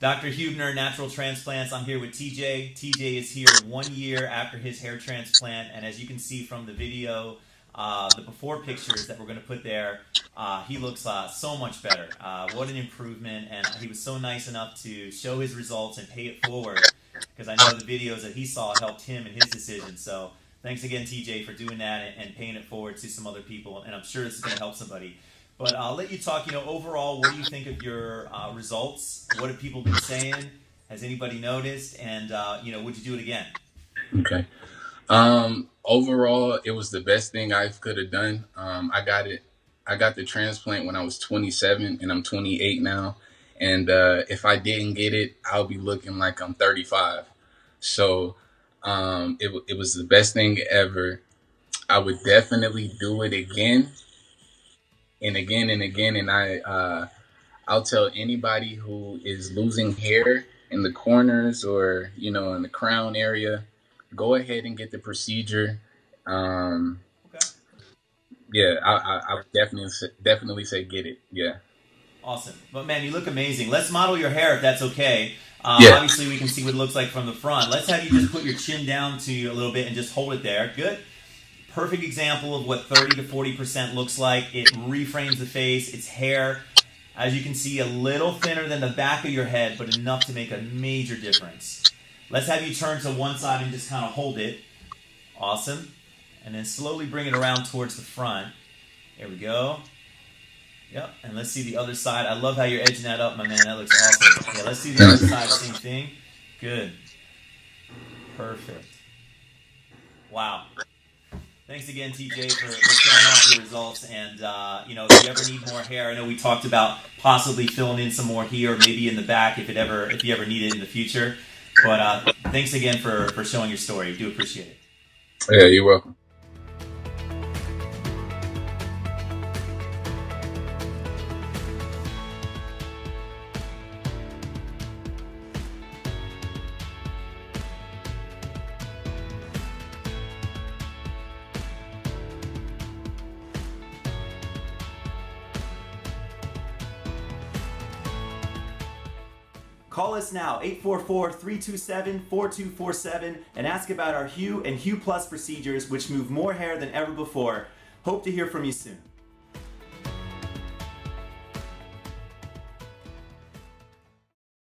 Dr. Hubner, Natural Transplants. I'm here with TJ. TJ is here 1 year after his hair transplant, and as you can see from the video, the before pictures that we're going to put there, he looks so much better. What an improvement, and he was so nice enough to show his results and pay it forward, because I know the videos that he saw helped him in his decision. So thanks again, TJ, for doing that and paying it forward to some other people, and I'm sure this is going to help somebody. But I'll let you talk, overall, what do you think of your results? What have people been saying? Has anybody noticed? And, would you do it again? Okay. Overall, it was the best thing I could have done. I got the transplant when I was 27 and I'm 28 now. And if I didn't get it, I'll be looking like I'm 35. So it was the best thing ever. I would definitely do it again and again and again. And I'll tell anybody who is losing hair in the corners or, in the crown area, go ahead and get the procedure. Um, Okay. yeah, I would definitely say get it. Yeah. Awesome. But, man, you look amazing. Let's model your hair if that's okay. Yeah. Obviously, we can see what it looks like from the front. Let's have you just put your chin down to you a little bit and just hold it there. Good. Perfect example of what 30 to 40% looks like. It reframes the face. It's hair. As you can see, a little thinner than the back of your head, but enough to make a major difference. Let's have you turn to one side and just kind of hold it. Awesome. And then slowly bring it around towards the front. There we go. Yep. And let's see the other side. I love how you're edging that up, my man. That looks awesome. Yeah, let's see the other side. Same thing. Good. Perfect. Wow. Thanks again, TJ, for showing off your results. And, if you ever need more hair, I know we talked about possibly filling in some more here, maybe in the back if you ever need it in the future. But thanks again for showing your story. We do appreciate it. Yeah, you're welcome. Call us now, 844-327-4247, and ask about our Hue and Hue Plus procedures, which move more hair than ever before. Hope to hear from you soon.